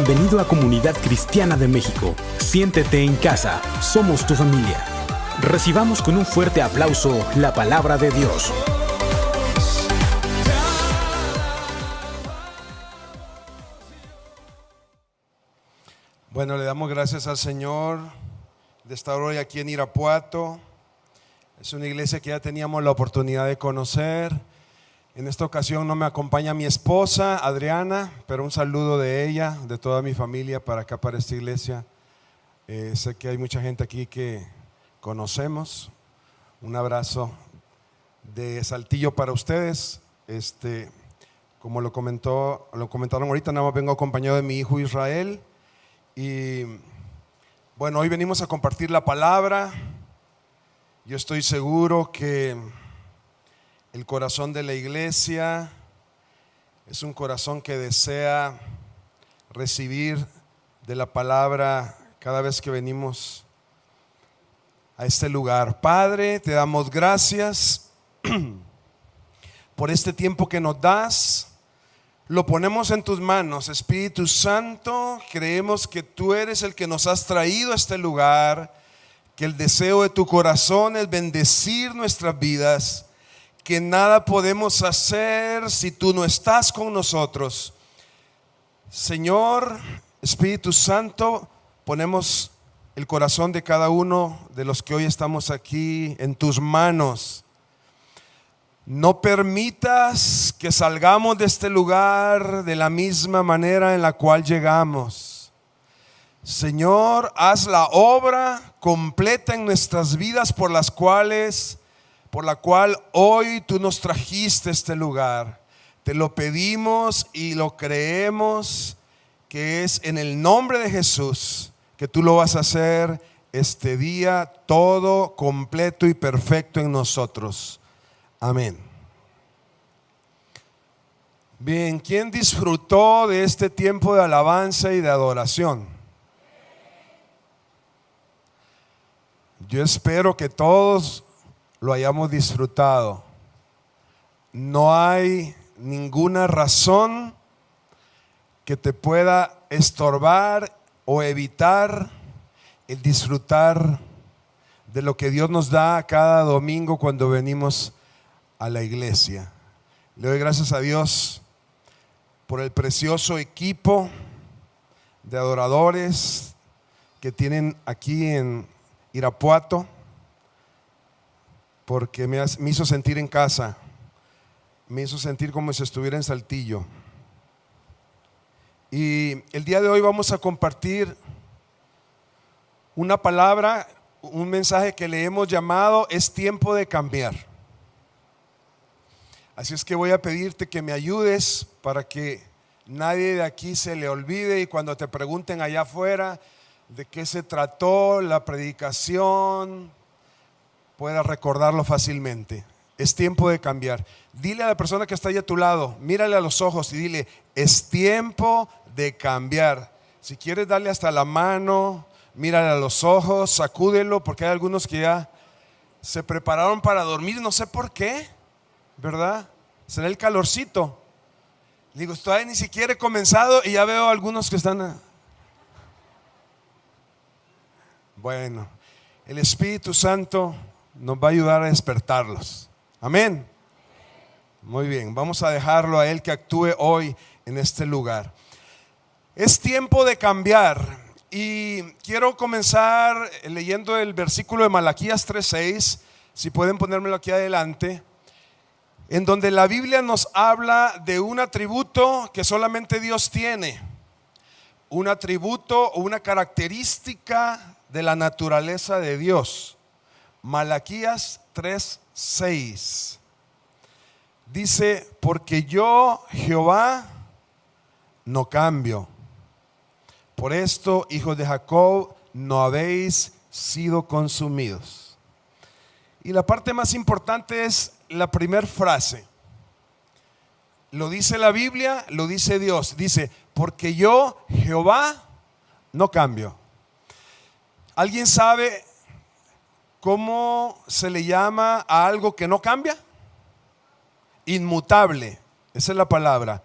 Bienvenido a Comunidad Cristiana de México. Siéntete en casa, somos tu familia. Recibamos con un fuerte aplauso la palabra de Dios. Bueno, le damos gracias al Señor de estar hoy aquí en Irapuato. Es una iglesia que ya teníamos la oportunidad de conocer. En esta ocasión no me acompaña mi esposa, Adriana, pero un saludo de ella, de toda mi familia para acá, para esta iglesia. Sé que hay mucha gente aquí que conocemos. Un abrazo de Saltillo para ustedes. Como lo comentaron ahorita, nada más vengo acompañado de mi hijo Israel. Y bueno, hoy venimos a compartir la palabra. Yo estoy seguro que el corazón de la iglesia es un corazón que desea recibir de la palabra cada vez que venimos a este lugar. Padre, te damos gracias por este tiempo que nos das. Lo ponemos en tus manos, Espíritu Santo. Creemos que tú eres el que nos has traído a este lugar, que el deseo de tu corazón es bendecir nuestras vidas, que nada podemos hacer si tú no estás con nosotros. Señor, Espíritu Santo, ponemos el corazón de cada uno de los que hoy estamos aquí en tus manos. No permitas que salgamos de este lugar de la misma manera en la cual llegamos. Señor, haz la obra completa en nuestras vidas por la cual hoy tú nos trajiste a este lugar. Te lo pedimos y lo creemos que es en el nombre de Jesús que tú lo vas a hacer este día, todo completo y perfecto en nosotros. Amén. Bien, ¿quién disfrutó de este tiempo de alabanza y de adoración? Yo espero que todos lo hayamos disfrutado. No hay ninguna razón que te pueda estorbar o evitar el disfrutar de lo que Dios nos da cada domingo cuando venimos a la iglesia. Le doy gracias a Dios por el precioso equipo de adoradores que tienen aquí en Irapuato, porque me hizo sentir en casa, me hizo sentir como si estuviera en Saltillo. Y el día de hoy vamos a compartir una palabra, un mensaje que le hemos llamado "Es tiempo de cambiar". Así es que voy a pedirte que me ayudes para que nadie de aquí se le olvide, y cuando te pregunten allá afuera de qué se trató la predicación, puedas recordarlo fácilmente. Es tiempo de cambiar. Dile a la persona que está ahí a tu lado, mírale a los ojos y dile: es tiempo de cambiar. Si quieres, darle hasta la mano, mírale a los ojos, sacúdelo, porque hay algunos que ya se prepararon para dormir, no sé por qué, ¿verdad? Será el calorcito. Digo, todavía ni siquiera he comenzado y ya veo algunos que están. Bueno, el Espíritu Santo nos va a ayudar a despertarlos. Amén. Muy bien, vamos a dejarlo a Él que actúe hoy en este lugar. Es tiempo de cambiar. Y quiero comenzar leyendo el versículo de Malaquías 3:6. Si pueden ponérmelo aquí adelante, en donde la Biblia nos habla de un atributo que solamente Dios tiene, un atributo o una característica de la naturaleza de Dios. Malaquías 3:6 dice: porque yo, Jehová, no cambio. Por esto, hijos de Jacob, no habéis sido consumidos. Y la parte más importante es la primera frase. Lo dice la Biblia, lo dice Dios. Dice: porque yo, Jehová, no cambio. ¿Alguien sabe cómo se le llama a algo que no cambia? Inmutable, esa es la palabra.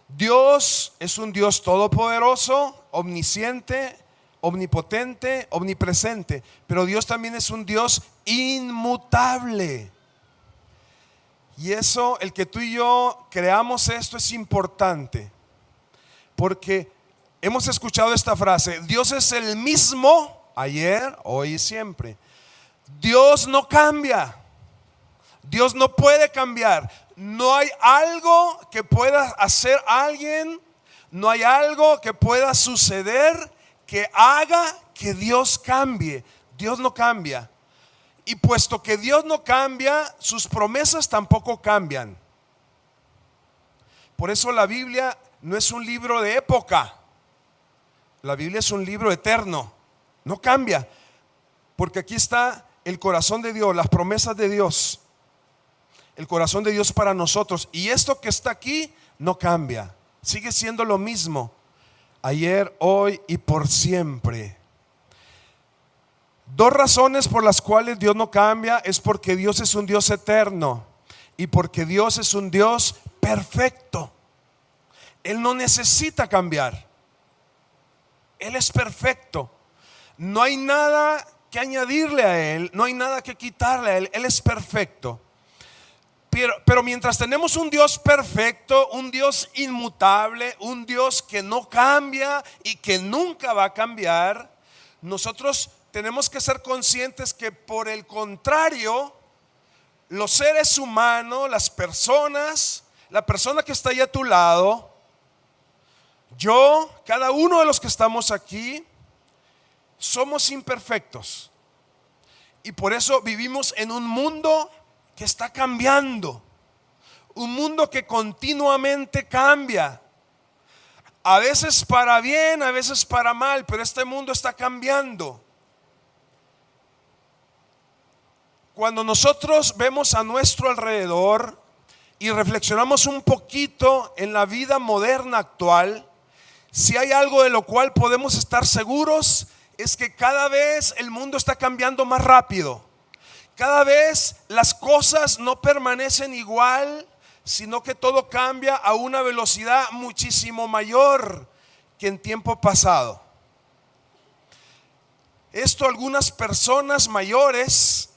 Dios es un Dios todopoderoso, omnisciente, omnipotente, omnipresente, pero Dios también es un Dios inmutable. Y eso, el que tú y yo creamos esto es importante, porque hemos escuchado esta frase: Dios es el mismo ayer, hoy y siempre. Dios no cambia. Dios no puede cambiar. No hay algo que pueda hacer alguien, no hay algo que pueda suceder que haga que Dios cambie. Dios no cambia. Y puesto que Dios no cambia, sus promesas tampoco cambian. Por eso la Biblia no es un libro de época. La Biblia es un libro eterno. No cambia. Porque aquí está el corazón de Dios, las promesas de Dios. El corazón de Dios para nosotros. Y esto que está aquí no cambia. Sigue siendo lo mismo. Ayer, hoy y por siempre. Dos razones por las cuales Dios no cambia es porque Dios es un Dios eterno y porque Dios es un Dios perfecto. Él no necesita cambiar. Él es perfecto. No hay nada que añadirle a Él, no hay nada que quitarle a Él. Él es perfecto. Pero mientras tenemos un Dios perfecto, un Dios inmutable, un Dios que no cambia y que nunca va a cambiar, nosotros tenemos que ser conscientes que, por el contrario, los seres humanos, las personas, la persona que está ahí a tu lado, yo, cada uno de los que estamos aquí, somos imperfectos. Y por eso vivimos en un mundo que está cambiando, un mundo que continuamente cambia, a veces para bien, a veces para mal, pero este mundo está cambiando. Cuando nosotros vemos a nuestro alrededor y reflexionamos un poquito en la vida moderna actual, si hay algo de lo cual podemos estar seguros, es que cada vez el mundo está cambiando más rápido. Cada vez las cosas no permanecen igual, sino que todo cambia a una velocidad muchísimo mayor que en tiempo pasado. Esto, algunas personas mayores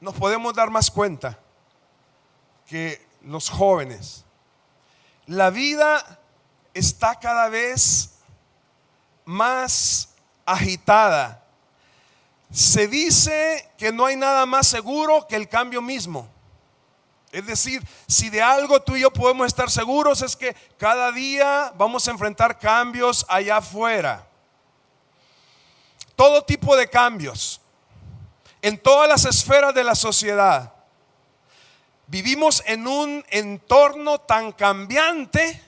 nos podemos dar más cuenta que los jóvenes. La vida está cada vez más agitada. Se dice que no hay nada más seguro que el cambio mismo. Es decir, si de algo tú y yo podemos estar seguros, es que cada día vamos a enfrentar cambios allá afuera. Todo tipo de cambios, en todas las esferas de la sociedad. Vivimos en un entorno tan cambiante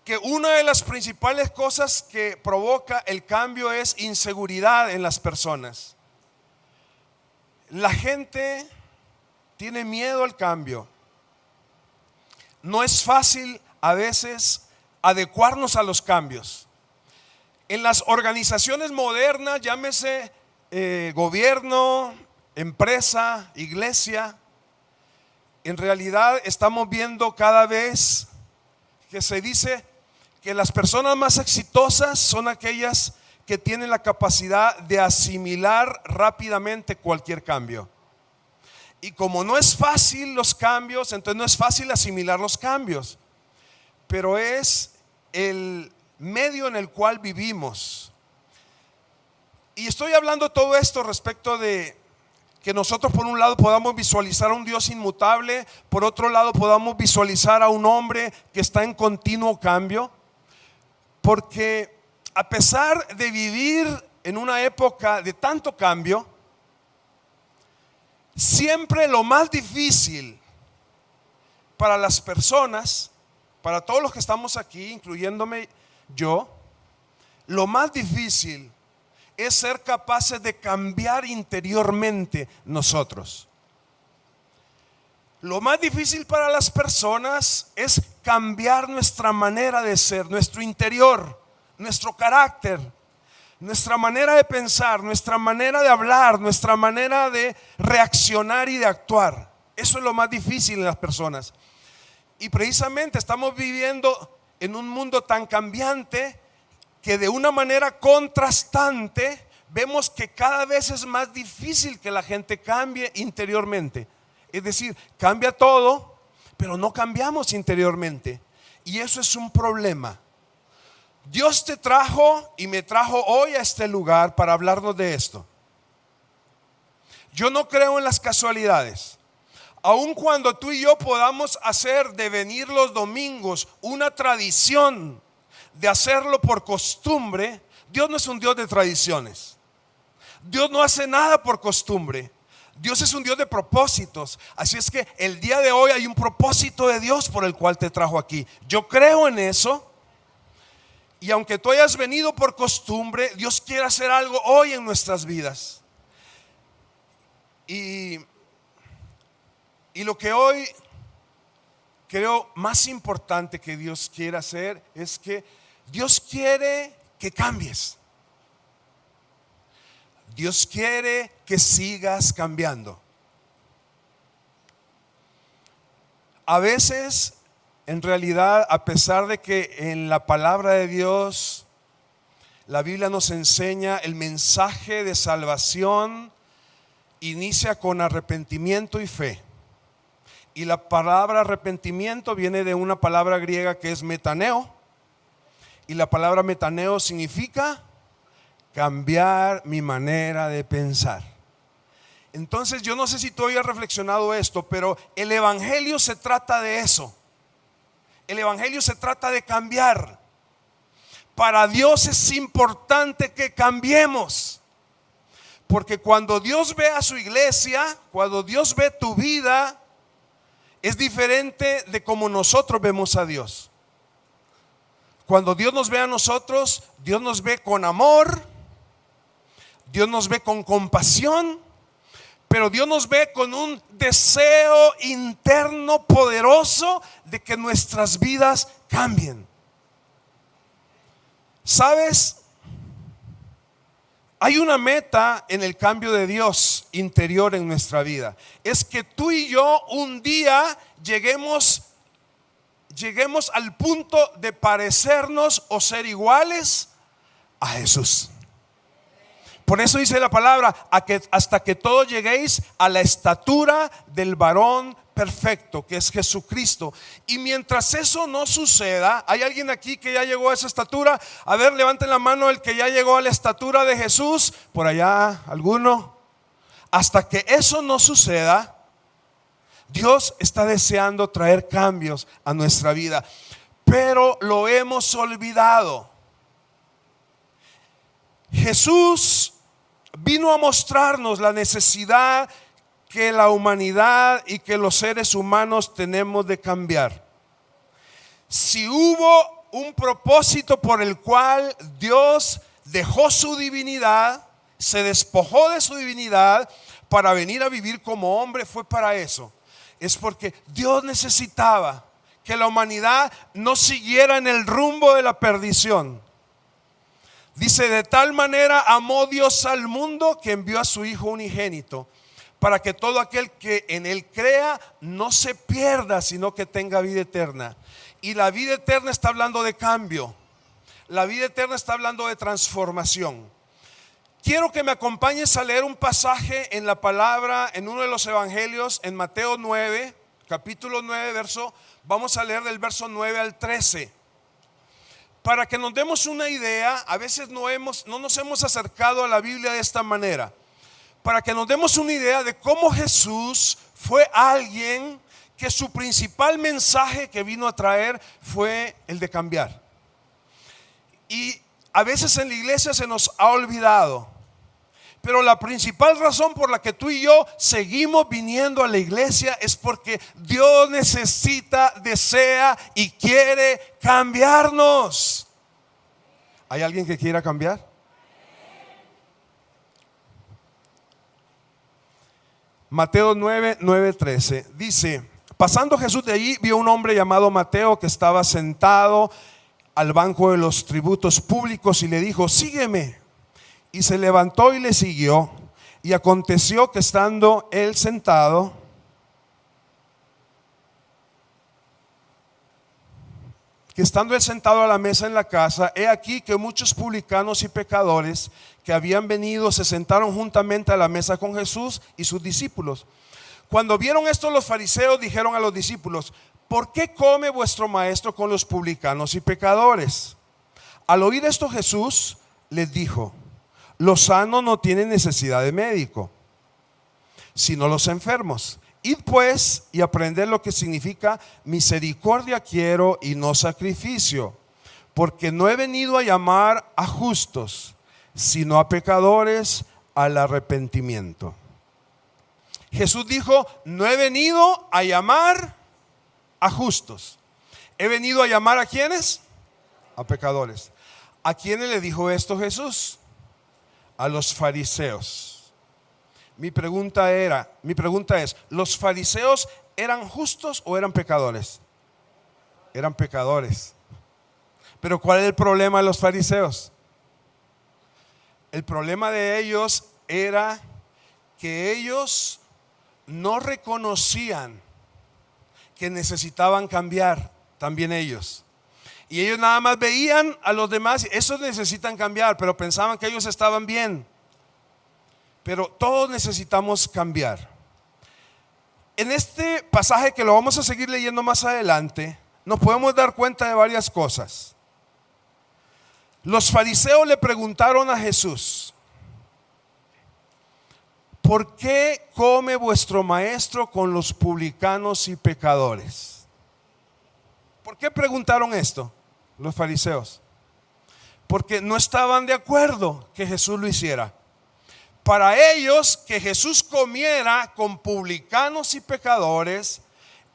que una de las principales cosas que provoca el cambio es inseguridad en las personas. La gente tiene miedo al cambio. No es fácil a veces adecuarnos a los cambios. En las organizaciones modernas, llámese gobierno, empresa, iglesia, en realidad estamos viendo cada vez que se dice que las personas más exitosas son aquellas que tienen la capacidad de asimilar rápidamente cualquier cambio. Y como no es fácil los cambios, entonces no es fácil asimilar los cambios, pero es el medio en el cual vivimos. Y estoy hablando todo esto respecto de que nosotros, por un lado, podamos visualizar a un Dios inmutable, por otro lado podamos visualizar a un hombre que está en continuo cambio, porque a pesar de vivir en una época de tanto cambio, siempre lo más difícil para las personas, para todos los que estamos aquí, incluyéndome yo, lo más difícil es ser capaces de cambiar interiormente nosotros. Lo más difícil para las personas es cambiar nuestra manera de ser, nuestro interior, nuestro carácter, nuestra manera de pensar, nuestra manera de hablar, nuestra manera de reaccionar y de actuar. Eso es lo más difícil en las personas. Y precisamente estamos viviendo en un mundo tan cambiante que de una manera contrastante vemos que cada vez es más difícil que la gente cambie interiormente. Es decir, cambia todo, pero no cambiamos interiormente. Y eso es un problema. Dios te trajo y me trajo hoy a este lugar para hablarnos de esto. Yo no creo en las casualidades. Aun cuando tú y yo podamos hacer de venir los domingos una tradición, de hacerlo por costumbre, Dios no es un Dios de tradiciones. Dios no hace nada por costumbre. Dios es un Dios de propósitos. Así es que el día de hoy hay un propósito de Dios por el cual te trajo aquí. Yo creo en eso. Y aunque tú hayas venido por costumbre, Dios quiere hacer algo hoy en nuestras vidas. Y lo que hoy creo más importante que Dios quiere hacer es que Dios quiere que cambies. Dios quiere que sigas cambiando. A veces, en realidad, a pesar de que en la palabra de Dios, la Biblia nos enseña el mensaje de salvación, inicia con arrepentimiento y fe. Y la palabra arrepentimiento viene de una palabra griega que es metaneo. Y la palabra metaneo significa cambiar mi manera de pensar. Entonces yo no sé si tú hayas reflexionado esto, pero el evangelio se trata de eso. El evangelio se trata de cambiar. Para Dios es importante que cambiemos. Porque cuando Dios ve a su iglesia, cuando Dios ve tu vida, es diferente de como nosotros vemos a Dios. Cuando Dios nos ve a nosotros, Dios nos ve con amor, Dios nos ve con compasión, pero Dios nos ve con un deseo interno poderoso de que nuestras vidas cambien. ¿Sabes? Hay una meta en el cambio de Dios interior en nuestra vida. Es que tú y yo un día lleguemos al punto de parecernos o ser iguales a Jesús. Por eso dice la palabra, hasta que todos lleguéis a la estatura del varón perfecto, que es Jesucristo. Y mientras eso no suceda, ¿hay alguien aquí que ya llegó a esa estatura? A ver, levanten la mano el que ya llegó a la estatura de Jesús. Por allá, ¿alguno? Hasta que eso no suceda, Dios está deseando traer cambios a nuestra vida, pero lo hemos olvidado. Jesús vino a mostrarnos la necesidad que la humanidad y que los seres humanos tenemos de cambiar. Si hubo un propósito por el cual Dios dejó su divinidad, se despojó de su divinidad para venir a vivir como hombre, fue para eso. Es porque Dios necesitaba que la humanidad no siguiera en el rumbo de la perdición. Dice, de tal manera amó Dios al mundo que envió a su Hijo unigénito, para que todo aquel que en Él crea no se pierda, sino que tenga vida eterna. Y la vida eterna está hablando de cambio. La vida eterna está hablando de transformación. Quiero que me acompañes a leer un pasaje en la palabra, en uno de los evangelios, en Mateo 9, capítulo 9, vamos a leer del verso 9 al 13. Para que nos demos una idea, a veces no nos hemos acercado a la Biblia de esta manera. Para que nos demos una idea de cómo Jesús fue alguien que su principal mensaje que vino a traer fue el de cambiar. Y a veces en la iglesia se nos ha olvidado. Pero la principal razón por la que tú y yo seguimos viniendo a la iglesia es porque Dios necesita, desea y quiere cambiarnos. ¿Hay alguien que quiera cambiar? Mateo 9:13 dice: pasando Jesús de allí, vio un hombre llamado Mateo que estaba sentado al banco de los tributos públicos y le dijo: sígueme. Y se levantó y le siguió. Y aconteció que estando él sentado, que estando él sentado a la mesa en la casa, he aquí que muchos publicanos y pecadores que habían venido se sentaron juntamente a la mesa con Jesús y sus discípulos. Cuando vieron esto, los fariseos dijeron a los discípulos: ¿por qué come vuestro maestro con los publicanos y pecadores? Al oír esto, Jesús les dijo: los sanos no tienen necesidad de médico, sino los enfermos. Id pues y aprended lo que significa misericordia quiero y no sacrificio, porque no he venido a llamar a justos, sino a pecadores al arrepentimiento. Jesús dijo: no he venido a llamar a justos. He venido a llamar ¿a quiénes? A pecadores. ¿A quiénes le dijo esto Jesús? A los fariseos. Mi pregunta es: ¿los fariseos eran justos o eran pecadores? Eran pecadores. Pero ¿cuál es el problema de los fariseos? El problema de ellos era que ellos no reconocían que necesitaban cambiar también ellos. Y ellos nada más veían a los demás, esos necesitan cambiar, pero pensaban que ellos estaban bien. Pero todos necesitamos cambiar. En este pasaje, que lo vamos a seguir leyendo más adelante, nos podemos dar cuenta de varias cosas. Los fariseos le preguntaron a Jesús: ¿por qué come vuestro maestro con los publicanos y pecadores? ¿Por qué preguntaron esto los fariseos? Porque no estaban de acuerdo que Jesús lo hiciera. Para ellos, que Jesús comiera con publicanos y pecadores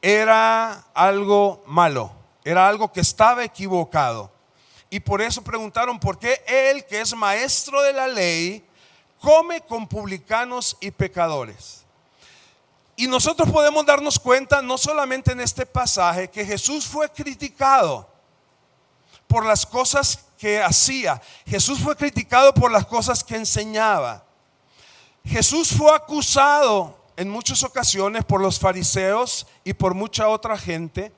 era algo malo, era algo que estaba equivocado. Y por eso preguntaron: ¿por qué él, que es maestro de la ley, come con publicanos y pecadores? Y nosotros podemos darnos cuenta, no solamente en este pasaje, que Jesús fue criticado por las cosas que hacía. Jesús fue criticado por las cosas que enseñaba. Jesús fue acusado en muchas ocasiones por los fariseos y por mucha otra gente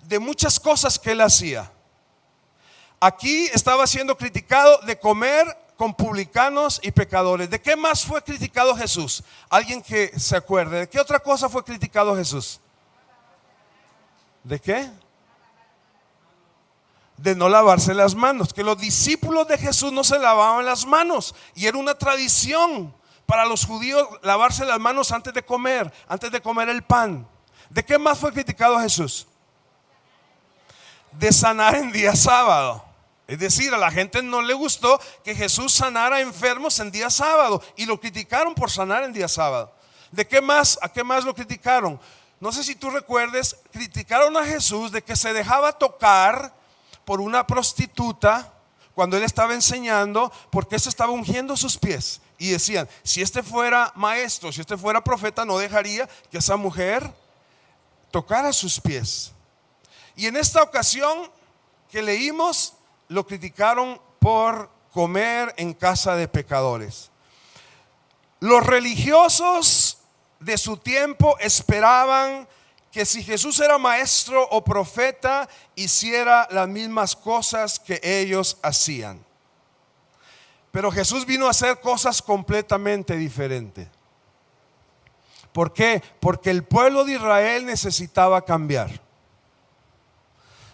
de muchas cosas que él hacía. Aquí estaba siendo criticado de comer con publicanos y pecadores. ¿De qué más fue criticado Jesús? Alguien que se acuerde. ¿De qué otra cosa fue criticado Jesús? ¿De qué? De no lavarse las manos. Que los discípulos de Jesús no se lavaban las manos, y era una tradición para los judíos lavarse las manos antes de comer el pan. ¿De qué más fue criticado Jesús? De sanar en día sábado. Es decir, a la gente no le gustó que Jesús sanara enfermos en día sábado, y lo criticaron por sanar en día sábado. ¿De qué más? ¿A qué más lo criticaron? No sé si tú recuerdes, criticaron a Jesús de que se dejaba tocar por una prostituta cuando él estaba enseñando, porque se estaba ungiendo sus pies. Y decían: si este fuera maestro, si este fuera profeta, no dejaría que esa mujer tocara sus pies. Y en esta ocasión que leímos, lo criticaron por comer en casa de pecadores. Los religiosos de su tiempo esperaban que si Jesús era maestro o profeta, hiciera las mismas cosas que ellos hacían. Pero Jesús vino a hacer cosas completamente diferentes. ¿Por qué? Porque el pueblo de Israel necesitaba cambiar.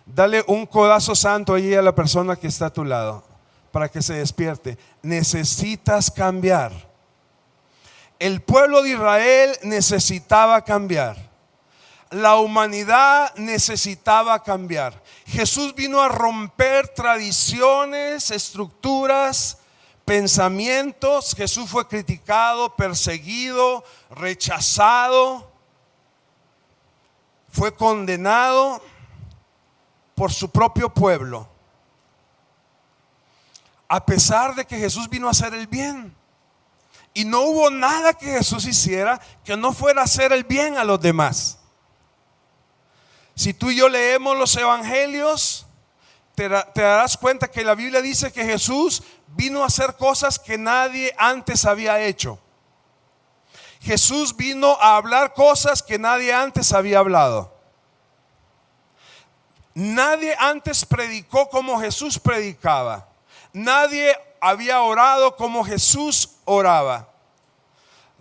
Dale un codazo santo allí a la persona que está a tu lado para que se despierte. Necesitas cambiar. El pueblo de Israel necesitaba cambiar. La humanidad necesitaba cambiar. Jesús vino a romper tradiciones, estructuras, pensamientos. Jesús fue criticado, perseguido, rechazado, fue condenado por su propio pueblo, a pesar de que Jesús vino a hacer el bien. Y no hubo nada que Jesús hiciera que no fuera a hacer el bien a los demás. Si tú y yo leemos los evangelios, te darás cuenta que la Biblia dice que Jesús vino a hacer cosas que nadie antes había hecho. Jesús vino a hablar cosas que nadie antes había hablado. Nadie antes predicó como Jesús predicaba. Nadie había orado como Jesús oraba.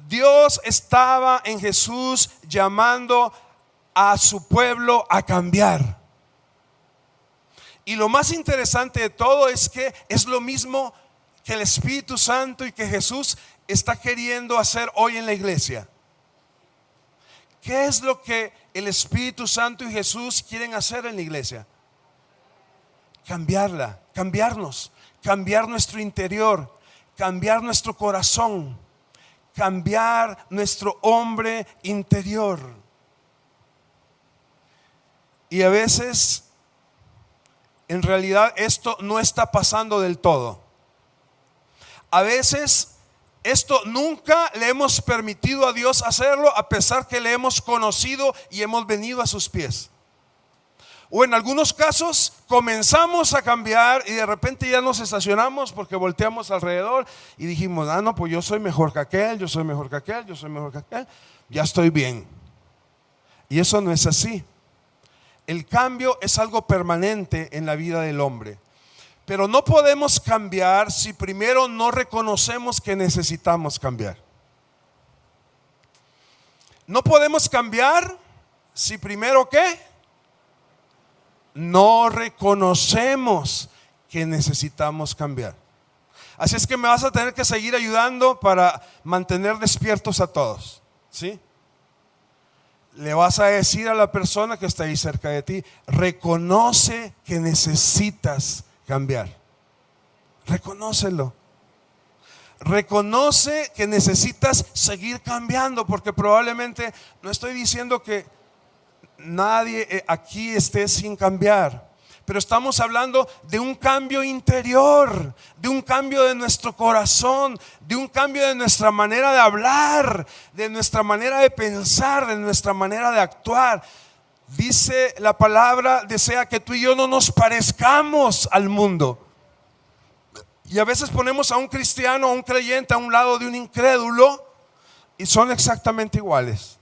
Dios estaba en Jesús llamando a su pueblo a cambiar. Y lo más interesante de todo es que es lo mismo que el Espíritu Santo y que Jesús está queriendo hacer hoy en la iglesia. ¿Qué es lo que el Espíritu Santo y Jesús quieren hacer en la iglesia? Cambiarla, cambiarnos, cambiar nuestro interior, cambiar nuestro corazón, cambiar nuestro hombre interior. Y a veces, en realidad, esto no está pasando del todo. A veces esto nunca le hemos permitido a Dios hacerlo, a pesar que le hemos conocido y hemos venido a sus pies. O en algunos casos comenzamos a cambiar y de repente ya nos estacionamos porque volteamos alrededor y dijimos: ah, no, pues yo soy mejor que aquel, yo soy mejor que aquel, yo soy mejor que aquel, ya estoy bien. Y eso no es así. El cambio es algo permanente en la vida del hombre. Pero no podemos cambiar si primero no reconocemos que necesitamos cambiar. No podemos cambiar si primero ¿qué? No reconocemos que necesitamos cambiar. Así es que me vas a tener que seguir ayudando para mantener despiertos a todos, ¿sí? Le vas a decir a la persona que está ahí cerca de ti: reconoce que necesitas cambiar. Reconócelo. Reconoce que necesitas seguir cambiando, porque probablemente, no estoy diciendo que nadie aquí esté sin cambiar, pero estamos hablando de un cambio interior, de un cambio de nuestro corazón, de un cambio de nuestra manera de hablar, de nuestra manera de pensar, de nuestra manera de actuar. Dice la palabra, desea que tú y yo no nos parezcamos al mundo. Y a veces ponemos a un cristiano, a un creyente a un lado de un incrédulo y son exactamente iguales.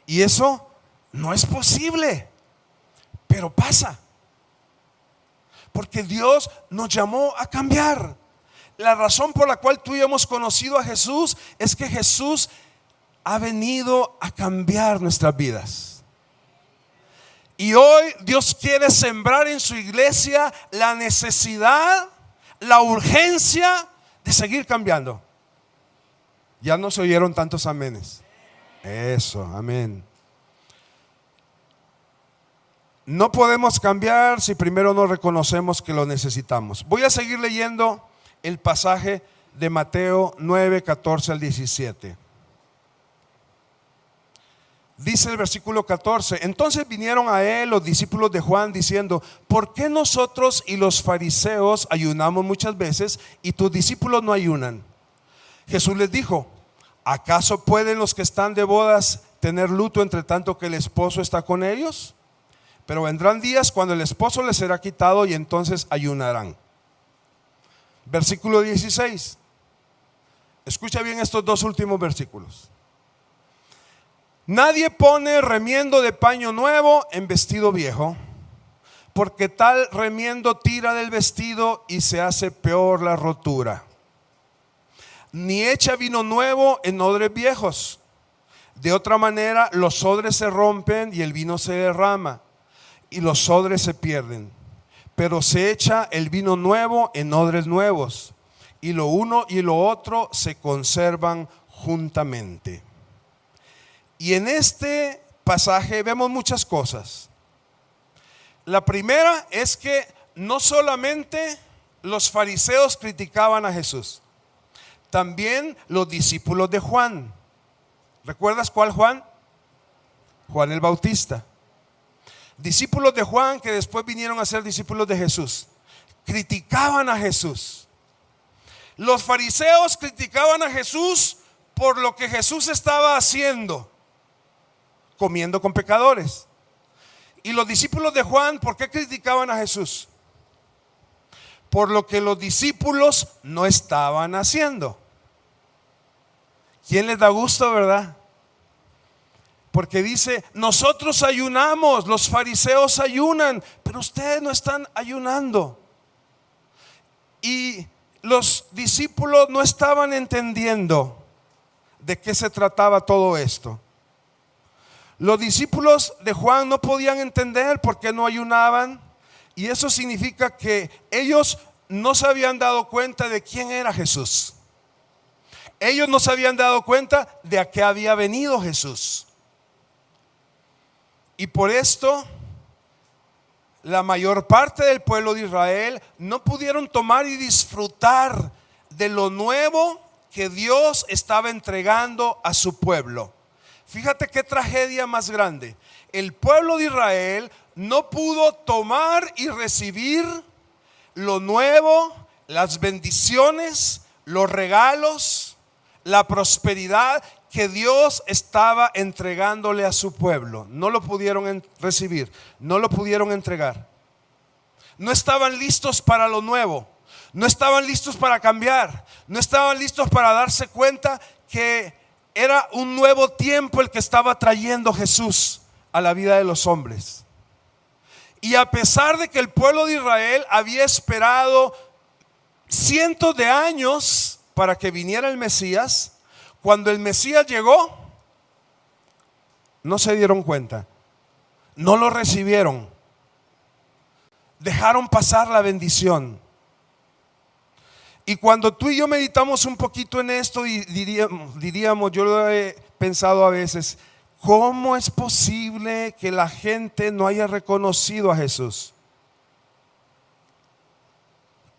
Y eso no es posible, pero pasa. Porque Dios nos llamó a cambiar. La razón por la cual tú y yo hemos conocido a Jesús es que Jesús ha venido a cambiar nuestras vidas. Y hoy Dios quiere sembrar en su iglesia la necesidad, la urgencia de seguir cambiando. Ya no se oyeron tantos amenes. Eso, amén. No podemos cambiar si primero no reconocemos que lo necesitamos. Voy a seguir leyendo el pasaje de Mateo 9, 14 al 17. Dice el versículo 14: entonces vinieron a él los discípulos de Juan diciendo: ¿por qué nosotros y los fariseos ayunamos muchas veces y tus discípulos no ayunan? Jesús les dijo: ¿acaso pueden los que están de bodas tener luto entre tanto que el esposo está con ellos? Pero vendrán días cuando el esposo les será quitado y entonces ayunarán. Versículo 16. Escucha bien estos dos últimos versículos. Nadie pone remiendo de paño nuevo en vestido viejo, porque tal remiendo tira del vestido y se hace peor la rotura. Ni echa vino nuevo en odres viejos. De otra manera los odres se rompen y el vino se derrama y los odres se pierden. Pero se echa el vino nuevo en odres nuevos, y lo uno y lo otro se conservan juntamente. Y en este pasaje vemos muchas cosas. La primera es que no solamente los fariseos criticaban a Jesús, también los discípulos de Juan. ¿Recuerdas cuál Juan? Juan el Bautista. Discípulos de Juan que después vinieron a ser discípulos de Jesús, criticaban a Jesús. Los fariseos criticaban a Jesús por lo que Jesús estaba haciendo, comiendo con pecadores. Y los discípulos de Juan, ¿por qué criticaban a Jesús? Por lo que los discípulos no estaban haciendo. ¿Quién les da gusto, verdad? Porque dice, nosotros ayunamos, los fariseos ayunan, pero ustedes no están ayunando. Y los discípulos no estaban entendiendo de qué se trataba todo esto. Los discípulos de Juan no podían entender por qué no ayunaban, y eso significa que ellos no se habían dado cuenta de quién era Jesús. Ellos no se habían dado cuenta de a qué había venido Jesús. Y por esto la mayor parte del pueblo de Israel no pudieron tomar y disfrutar de lo nuevo que Dios estaba entregando a su pueblo. Fíjate qué tragedia más grande. El pueblo de Israel no pudo tomar y recibir lo nuevo, las bendiciones, los regalos, la prosperidad que Dios estaba entregándole a su pueblo. No lo pudieron recibir, no lo pudieron entregar. No estaban listos para lo nuevo, no estaban listos para cambiar, no estaban listos para darse cuenta que era un nuevo tiempo el que estaba trayendo Jesús a la vida de los hombres. Y a pesar de que el pueblo de Israel había esperado cientos de años para que viniera el Mesías, cuando el Mesías llegó, no se dieron cuenta, no lo recibieron, dejaron pasar la bendición. Y cuando tú y yo meditamos un poquito en esto, y diríamos, yo lo he pensado a veces, ¿cómo es posible que la gente no haya reconocido a Jesús?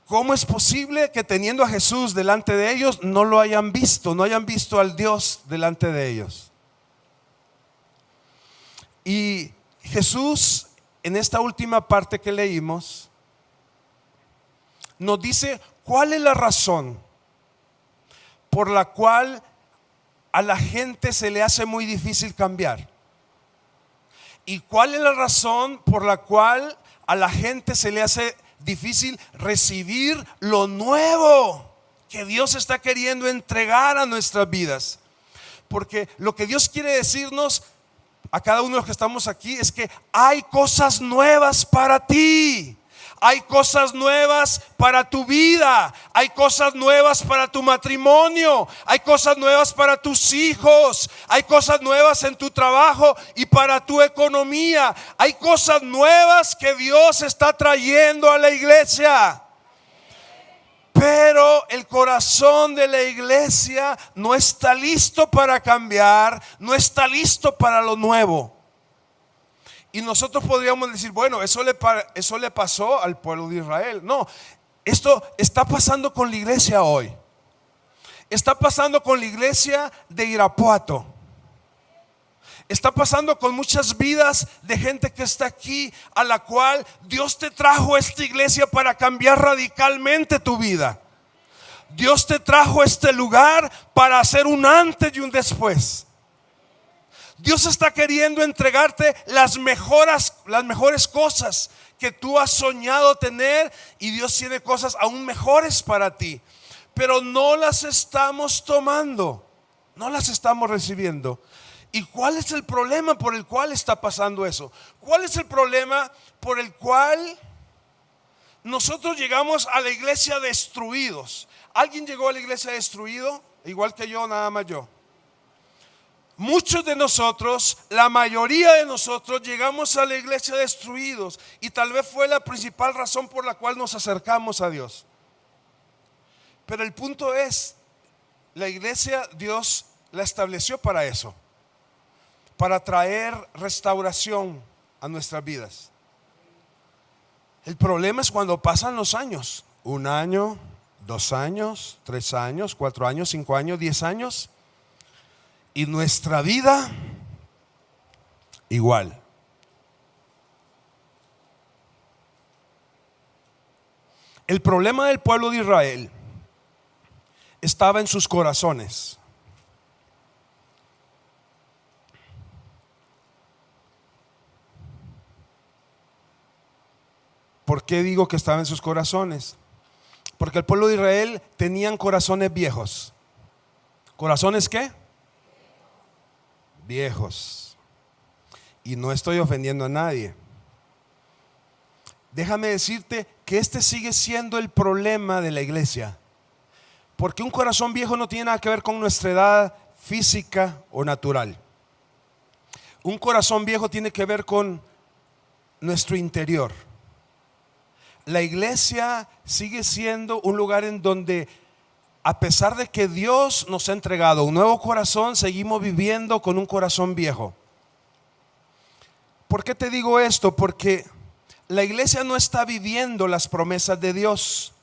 ¿Cómo es posible que teniendo a Jesús delante de ellos no lo hayan visto, no hayan visto al Dios delante de ellos? Y Jesús, en esta última parte que leímos, nos dice cuál es la razón por la cual a la gente se le hace muy difícil cambiar. ¿Y cuál es la razón por la cual a la gente se le hace difícil recibir lo nuevo que Dios está queriendo entregar a nuestras vidas? Porque lo que Dios quiere decirnos a cada uno de los que estamos aquí es que hay cosas nuevas para ti. Hay cosas nuevas para tu vida, hay cosas nuevas para tu matrimonio, hay cosas nuevas para tus hijos, hay cosas nuevas en tu trabajo y para tu economía. Hay cosas nuevas que Dios está trayendo a la iglesia. Pero el corazón de la iglesia no está listo para cambiar, no está listo para lo nuevo. Y nosotros podríamos decir, bueno, eso le pasó al pueblo de Israel. No, esto está pasando con la iglesia hoy. Está pasando con la iglesia de Irapuato. Está pasando con muchas vidas de gente que está aquí, a la cual Dios te trajo a esta iglesia para cambiar radicalmente tu vida. Dios te trajo a este lugar para hacer un antes y un después. Dios está queriendo entregarte las mejores cosas que tú has soñado tener, y Dios tiene cosas aún mejores para ti, pero no las estamos tomando, no las estamos recibiendo. ¿Y cuál es el problema por el cual está pasando eso? ¿Cuál es el problema por el cual nosotros llegamos a la iglesia destruidos? ¿Alguien llegó a la iglesia destruido? Igual que yo, nada más yo. Muchos de nosotros, la mayoría de nosotros, llegamos a la iglesia destruidos, y tal vez fue la principal razón por la cual nos acercamos a Dios. Pero el punto es, la iglesia Dios la estableció para eso, para traer restauración a nuestras vidas. El problema es cuando pasan los años, 1 año, 2 años, 3 años, 4 años, 5 años, 10 años, y nuestra vida igual. El problema del pueblo de Israel estaba en sus corazones. ¿Por qué digo que estaba en sus corazones? Porque el pueblo de Israel tenían corazones viejos. ¿Corazones qué? Viejos. Y no estoy ofendiendo a nadie. Déjame decirte que este sigue siendo el problema de la iglesia. Porque un corazón viejo no tiene nada que ver con nuestra edad física o natural. Un corazón viejo tiene que ver con nuestro interior. La iglesia sigue siendo un lugar en donde, a pesar de que Dios nos ha entregado un nuevo corazón, seguimos viviendo con un corazón viejo. ¿Por qué te digo esto? Porque la iglesia no está viviendo las promesas de Dios.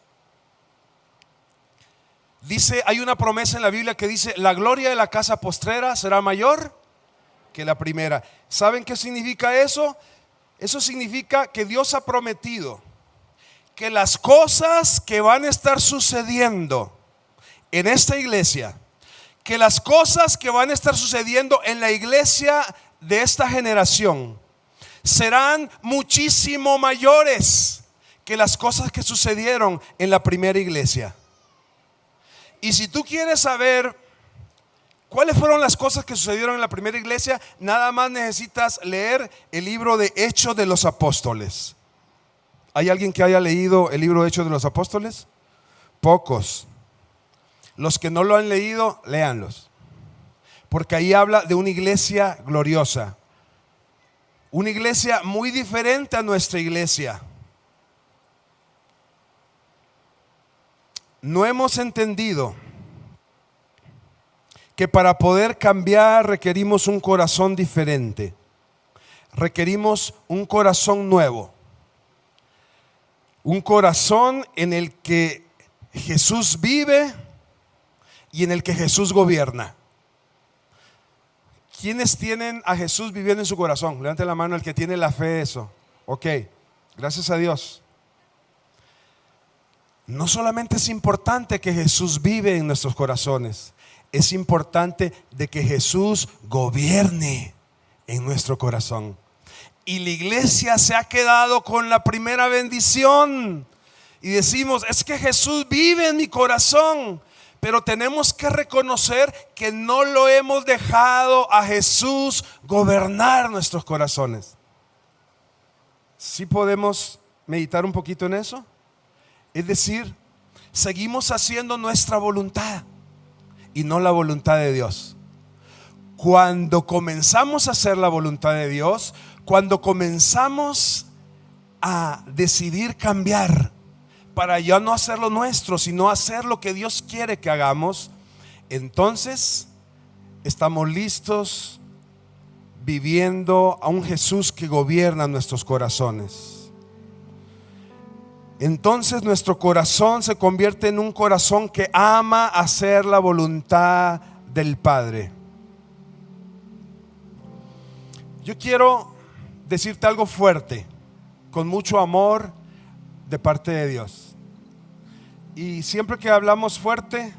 Dice, hay una promesa en la Biblia que dice: la gloria de la casa postrera será mayor que la primera. ¿Saben qué significa eso? Eso significa que Dios ha prometido que las cosas que van a estar sucediendo en esta iglesia, que las cosas que van a estar sucediendo en la iglesia de esta generación, serán muchísimo mayores que las cosas que sucedieron en la primera iglesia. Y si tú quieres saber cuáles fueron las cosas que sucedieron en la primera iglesia, nada más necesitas leer el libro de Hechos de los Apóstoles. ¿Hay alguien que haya leído el libro de Hechos de los Apóstoles? Pocos. Los que no lo han leído, léanlos. Porque ahí habla de una iglesia gloriosa. Una iglesia muy diferente a nuestra iglesia. No hemos entendido que para poder cambiar requerimos un corazón diferente. Requerimos un corazón nuevo. Un corazón en el que Jesús vive y en el que Jesús gobierna. ¿Quiénes tienen a Jesús viviendo en su corazón? Levante la mano el que tiene la fe de eso. Ok, gracias a Dios. No solamente es importante que Jesús vive en nuestros corazones, es importante de que Jesús gobierne en nuestro corazón. Y la iglesia se ha quedado con la primera bendición y decimos: es que Jesús vive en mi corazón. Pero tenemos que reconocer que no lo hemos dejado a Jesús gobernar nuestros corazones. ¿Sí podemos meditar un poquito en eso? Es decir, seguimos haciendo nuestra voluntad y no la voluntad de Dios. Cuando comenzamos a hacer la voluntad de Dios, cuando comenzamos a decidir cambiar para ya no hacer lo nuestro, sino hacer lo que Dios quiere que hagamos, entonces estamos listos viviendo a un Jesús que gobierna nuestros corazones. Entonces nuestro corazón se convierte en un corazón que ama hacer la voluntad del Padre. Yo quiero decirte algo fuerte, con mucho amor de parte de Dios. Y siempre que hablamos fuerte,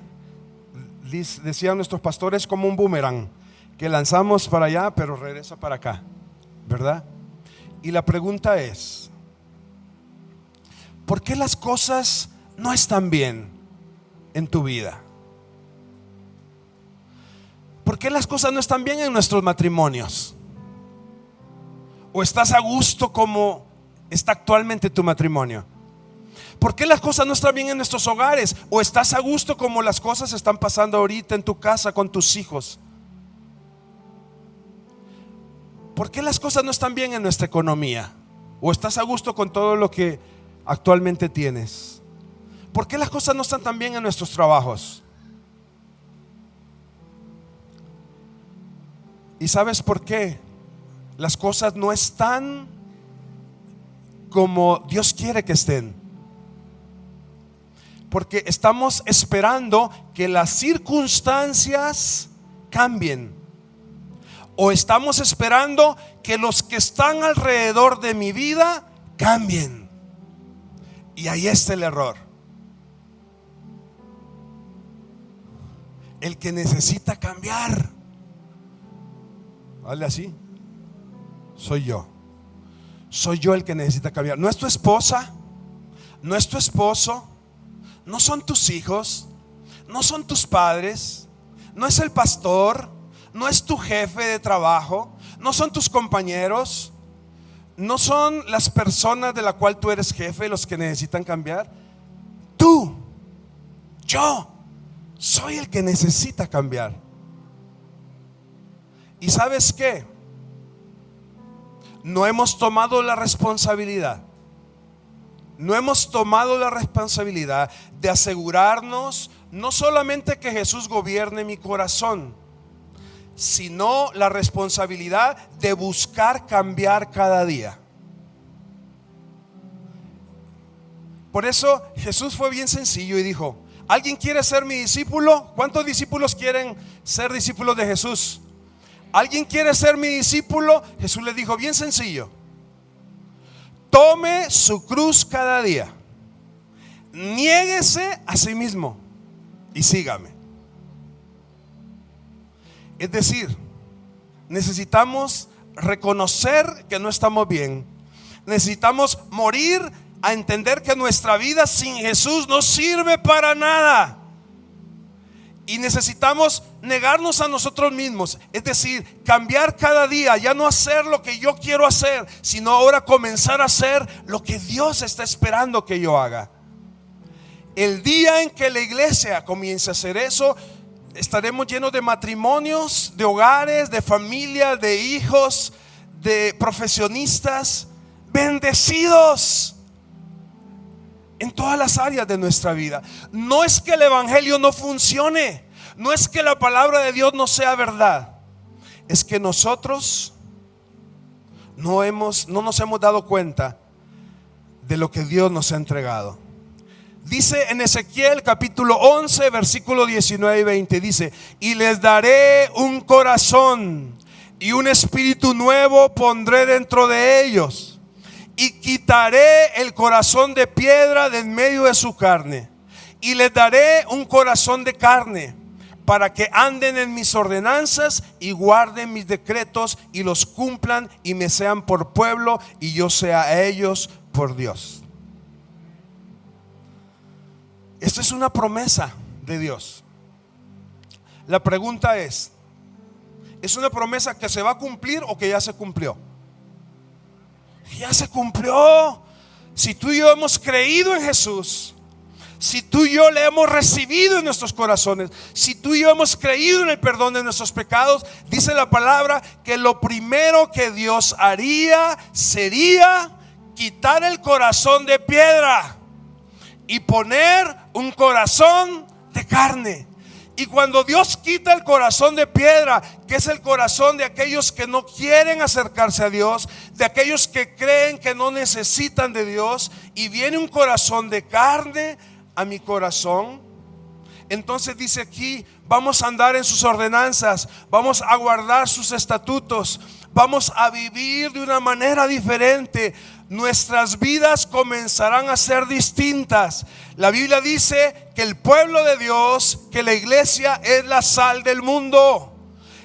decían nuestros pastores, como un boomerang que lanzamos para allá pero regresa para acá, ¿verdad? Y la pregunta es: ¿por qué las cosas no están bien en tu vida? ¿Por qué las cosas no están bien en nuestros matrimonios? ¿O estás a gusto como está actualmente tu matrimonio? ¿Por qué las cosas no están bien en nuestros hogares? ¿O estás a gusto como las cosas están pasando ahorita en tu casa con tus hijos? ¿Por qué las cosas no están bien en nuestra economía? ¿O estás a gusto con todo lo que actualmente tienes? ¿Por qué las cosas no están tan bien en nuestros trabajos? ¿Y sabes por qué las cosas no están como Dios quiere que estén? Porque estamos esperando que las circunstancias cambien. O estamos esperando que los que están alrededor de mi vida cambien. Y ahí está el error. El que necesita cambiar, ¿vale así? Soy yo. Soy yo el que necesita cambiar. No es tu esposa, no es tu esposo, no son tus hijos, no son tus padres, no es el pastor, no es tu jefe de trabajo, no son tus compañeros, no son las personas de la cual tú eres jefe los que necesitan cambiar. Tú, yo, soy el que necesita cambiar. ¿Y sabes qué? No hemos tomado la responsabilidad. No hemos tomado la responsabilidad de asegurarnos no solamente que Jesús gobierne mi corazón, sino la responsabilidad de buscar cambiar cada día. Por eso Jesús fue bien sencillo y dijo: ¿alguien quiere ser mi discípulo? ¿Cuántos discípulos quieren ser discípulos de Jesús? ¿Alguien quiere ser mi discípulo? Jesús le dijo bien sencillo: tome su cruz cada día, niéguese a sí mismo y sígame. Es decir, necesitamos reconocer que no estamos bien. Necesitamos morir a entender que nuestra vida sin Jesús no sirve para nada. Y necesitamos negarnos a nosotros mismos, es decir, cambiar cada día, ya no hacer lo que yo quiero hacer, sino ahora comenzar a hacer lo que Dios está esperando que yo haga. El día en que la iglesia comience a hacer eso, estaremos llenos de matrimonios, de hogares, de familias, de hijos, de profesionistas, bendecidos en todas las áreas de nuestra vida. No es que el evangelio no funcione, no es que la palabra de Dios no sea verdad, es que nosotros no nos hemos dado cuenta de lo que Dios nos ha entregado. Dice en Ezequiel capítulo 11 versículo 19 y 20, dice: y les daré un corazón y un espíritu nuevo pondré dentro de ellos, y quitaré el corazón de piedra de en medio de su carne, y les daré un corazón de carne, para que anden en mis ordenanzas y guarden mis decretos y los cumplan, y me sean por pueblo y yo sea a ellos por Dios. Esto es una promesa de Dios. La pregunta ¿es una promesa que se va a cumplir o que ya se cumplió? Ya se cumplió. Si tú y yo hemos creído en Jesús, si tú y yo le hemos recibido en nuestros corazones, si tú y yo hemos creído en el perdón de nuestros pecados, dice la palabra que lo primero que Dios haría sería quitar el corazón de piedra y poner un corazón de carne. Y cuando Dios quita el corazón de piedra, que es el corazón de aquellos que no quieren acercarse a Dios, de aquellos que creen que no necesitan de Dios, y viene un corazón de carne a mi corazón, entonces dice aquí: vamos a andar en sus ordenanzas, vamos a guardar sus estatutos, vamos a vivir de una manera diferente. Nuestras vidas comenzarán a ser distintas. La Biblia dice que el pueblo de Dios, que la iglesia es la sal del mundo,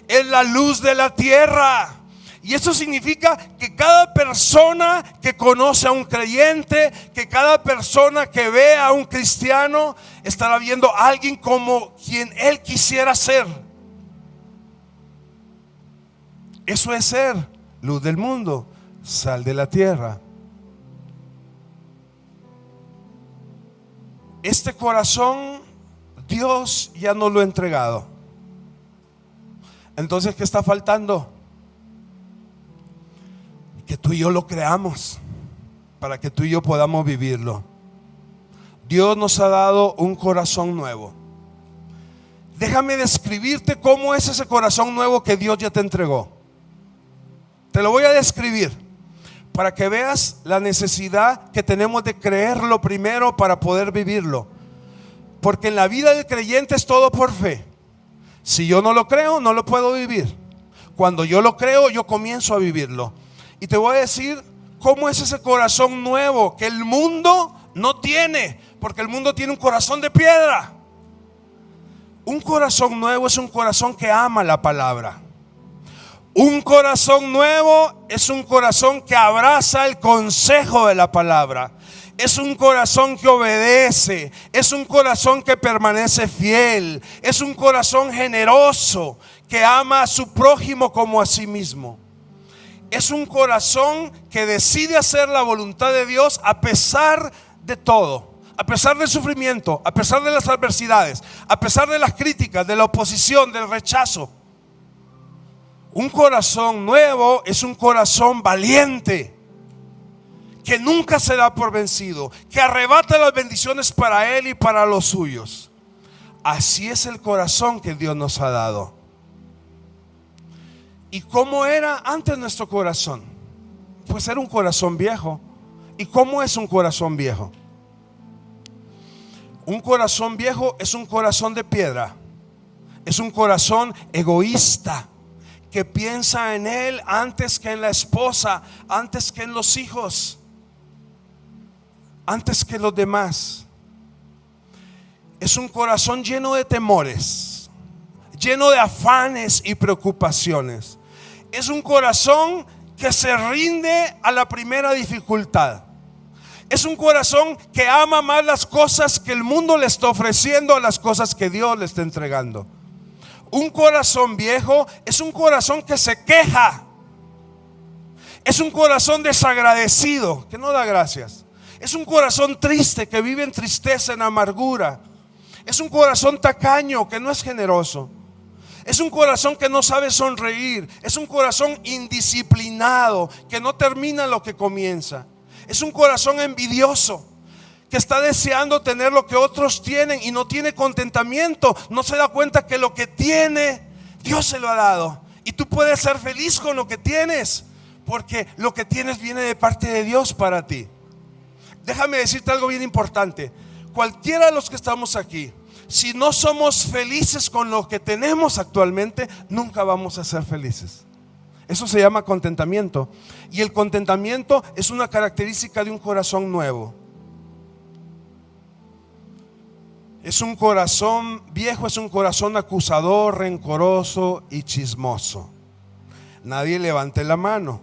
es la luz de la tierra. Y eso significa que cada persona que conoce a un creyente, que cada persona que ve a un cristiano, estará viendo a alguien como quien él quisiera ser. Eso es ser luz del mundo, sal de la tierra. Este corazón Dios ya nos lo ha entregado. Entonces, ¿qué está faltando? Que tú y yo lo creamos, para que tú y yo podamos vivirlo. Dios nos ha dado un corazón nuevo. Déjame describirte cómo es ese corazón nuevo que Dios ya te entregó. Te lo voy a describir para que veas la necesidad que tenemos de creerlo primero para poder vivirlo. Porque en la vida del creyente es todo por fe. Si yo no lo creo, no lo puedo vivir. Cuando yo lo creo, yo comienzo a vivirlo. Y te voy a decir cómo es ese corazón nuevo que el mundo no tiene, porque el mundo tiene un corazón de piedra. Un corazón nuevo es un corazón que ama la palabra. Un corazón nuevo es un corazón que abraza el consejo de la palabra. Es un corazón que obedece. Es un corazón que permanece fiel. Es un corazón generoso que ama a su prójimo como a sí mismo. Es un corazón que decide hacer la voluntad de Dios a pesar de todo, a pesar del sufrimiento, a pesar de las adversidades, a pesar de las críticas, de la oposición, del rechazo. Un corazón nuevo es un corazón valiente, que nunca se da por vencido, que arrebata las bendiciones para él y para los suyos. Así es el corazón que Dios nos ha dado. ¿Y cómo era antes nuestro corazón? Pues era un corazón viejo. ¿Y cómo es un corazón viejo? Un corazón viejo es un corazón de piedra. Es un corazón egoísta, que piensa en él antes que en la esposa, antes que en los hijos, antes que los demás. Es un corazón lleno de temores, lleno de afanes y preocupaciones. Es un corazón que se rinde a la primera dificultad. Es un corazón que ama más las cosas que el mundo le está ofreciendo a las cosas que Dios le está entregando. Un corazón viejo es un corazón que se queja. Es un corazón desagradecido, que no da gracias. Es un corazón triste, que vive en tristeza, en amargura. Es un corazón tacaño, que no es generoso. Es un corazón que no sabe sonreír. Es un corazón indisciplinado, que no termina lo que comienza. Es un corazón envidioso, que está deseando tener lo que otros tienen y no tiene contentamiento. No se da cuenta que lo que tiene, Dios se lo ha dado. Y tú puedes ser feliz con lo que tienes, porque lo que tienes viene de parte de Dios para ti. Déjame decirte algo bien importante. Cualquiera de los que estamos aquí, si no somos felices con lo que tenemos actualmente, nunca vamos a ser felices. Eso se llama contentamiento. Y el contentamiento es una característica de un corazón nuevo. Es un corazón viejo, es un corazón acusador, rencoroso y chismoso. Nadie levante la mano.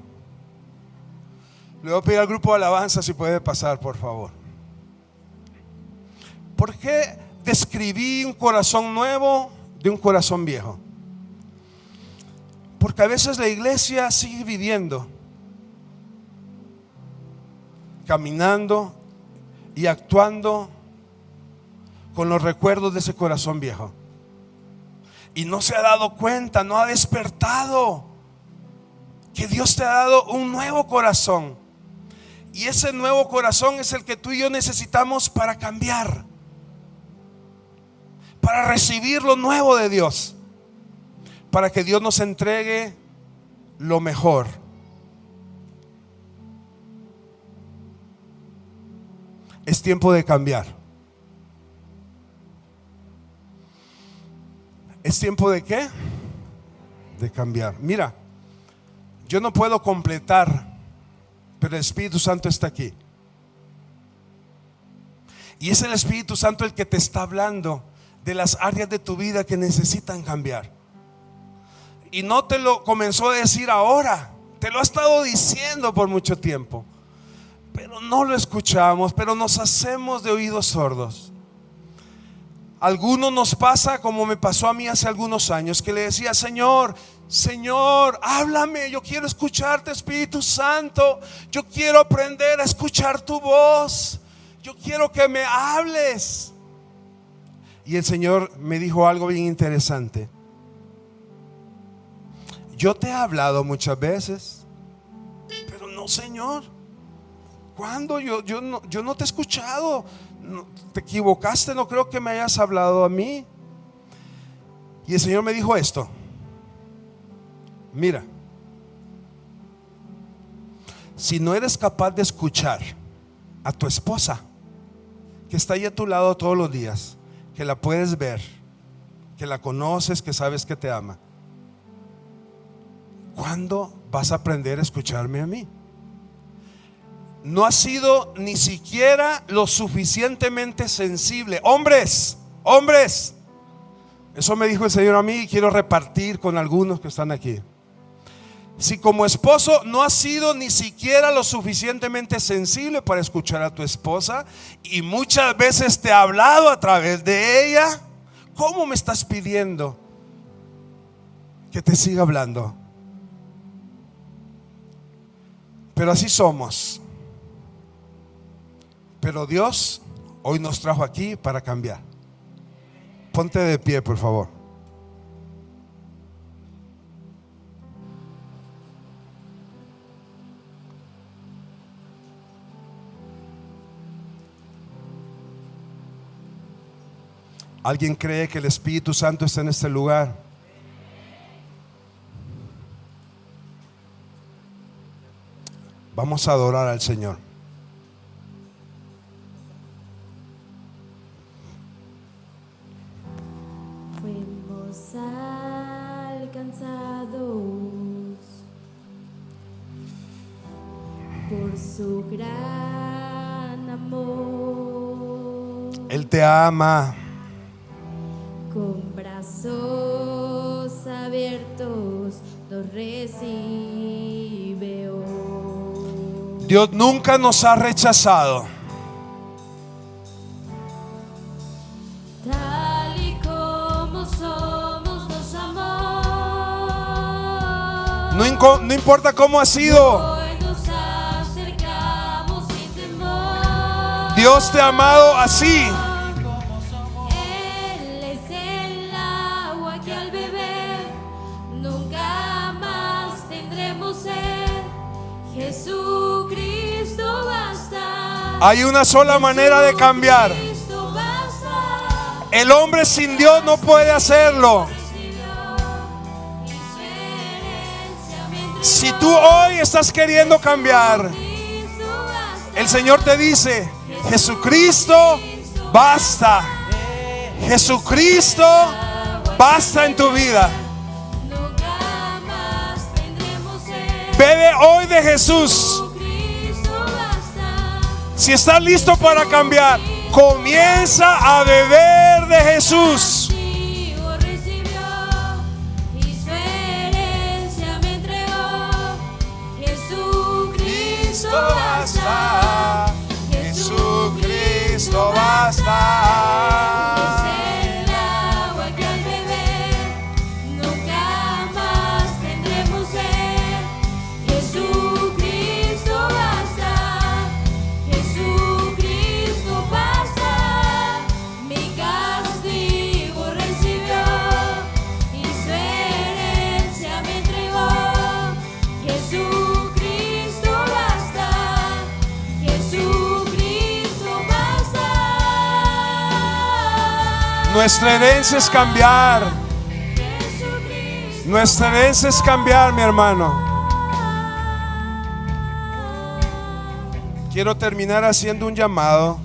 Le voy a pedir al grupo de alabanza si puede pasar, por favor. ¿Por qué describí un corazón nuevo de un corazón viejo? Porque a veces la iglesia sigue viviendo, caminando y actuando con los recuerdos de ese corazón viejo. Y no se ha dado cuenta, no ha despertado que Dios te ha dado un nuevo corazón. Y ese nuevo corazón es el que tú y yo necesitamos para cambiar, para recibir lo nuevo de Dios, para que Dios nos entregue lo mejor. Es tiempo de cambiar. ¿Es tiempo de qué? De cambiar. Mira, yo no puedo completar, pero el Espíritu Santo está aquí. Y es el Espíritu Santo el que te está hablando de las áreas de tu vida que necesitan cambiar. Y no te lo comenzó a decir ahora, te lo ha estado diciendo por mucho tiempo, pero no lo escuchamos, pero nos hacemos de oídos sordos. Algunos nos pasa como me pasó a mí hace algunos años, que le decía: Señor, Señor, háblame, yo quiero escucharte, Espíritu Santo, yo quiero aprender a escuchar tu voz, yo quiero que me hables. Y el Señor me dijo algo bien interesante: yo te he hablado muchas veces, pero no, Señor, ¿cuándo? Yo no te he escuchado. No, te equivocaste, no creo que me hayas hablado a mí. Y el Señor me dijo esto: mira, si no eres capaz de escuchar a tu esposa, que está ahí a tu lado todos los días, que la puedes ver, que la conoces, que sabes que te ama, ¿cuándo vas a aprender a escucharme a mí? No has sido ni siquiera lo suficientemente sensible. Hombres, eso me dijo el Señor a mí y quiero repartir con algunos que están aquí. Si como esposo no has sido ni siquiera lo suficientemente sensible para escuchar a tu esposa, y muchas veces te ha hablado a través de ella, ¿cómo me estás pidiendo que te siga hablando? Pero así somos. Pero Dios hoy nos trajo aquí para cambiar. Ponte de pie, por favor. ¿Alguien cree que el Espíritu Santo está en este lugar? Vamos a adorar al Señor. Fuimos alcanzados por su gran amor. Él te ama. Con brazos abiertos nos recibe hoy. Dios nunca nos ha rechazado. Tal y como somos nos amó. No importa cómo ha sido. Hoy nos acercamos sin temor. Dios te ha amado así. Él es el agua que al beber nunca más tendremos sed. Jesucristo basta. Hay una sola manera de cambiar. Jesucristo basta. El hombre sin Dios no puede hacerlo. Y su herencia me entregó. Si tú hoy estás queriendo cambiar, Jesucristo basta. el Señor te dice: Jesucristo basta. Jesucristo basta en tu vida. Nunca más tendremos sed. Bebe hoy de Jesús. Jesucristo basta. Si estás listo para cambiar, comienza a beber de Jesús. Contigo recibió y su herencia me entregó. Jesucristo basta. Jesucristo basta. Es el agua que al beber nunca más tendremos sed. Jesucristo basta. Jesucristo basta. Mi castigo recibió y su herencia me entregó. Jesucristo basta. Jesucristo basta. Nuestra herencia es cambiar. Jesucristo. Nuestra herencia es cambiar, mi hermano. Quiero terminar haciendo un llamado.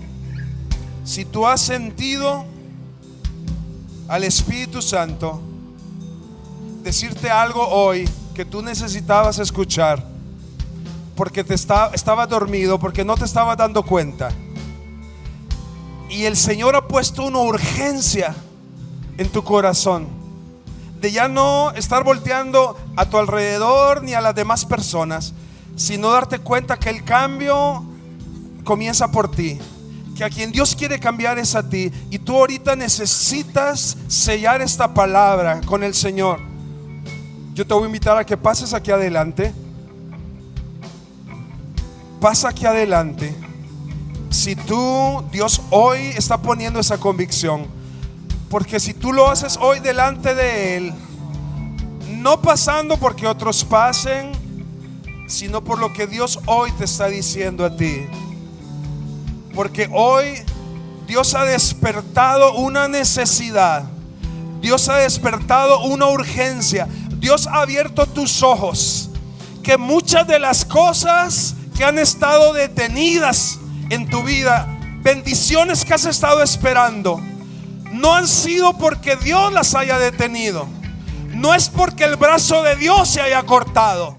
Si tú has sentido al Espíritu Santo decirte algo hoy que tú necesitabas escuchar, porque estabas dormido, porque no te estabas dando cuenta, y el Señor ha puesto una urgencia en tu corazón de ya no estar volteando a tu alrededor ni a las demás personas, sino darte cuenta que el cambio comienza por ti, que a quien Dios quiere cambiar es a ti, y tú ahorita necesitas sellar esta palabra con el Señor. Yo te voy a invitar a que pases aquí adelante. Pasa aquí adelante. Si Dios hoy está poniendo esa convicción, porque si tú lo haces hoy delante de Él, no pasando porque otros pasen, sino por lo que Dios hoy te está diciendo a ti. Porque hoy Dios ha despertado una necesidad, Dios ha despertado una urgencia, Dios ha abierto tus ojos, que muchas de las cosas que han estado detenidas en tu vida, bendiciones que has estado esperando, no han sido porque Dios las haya detenido, no es porque el brazo de Dios se haya cortado,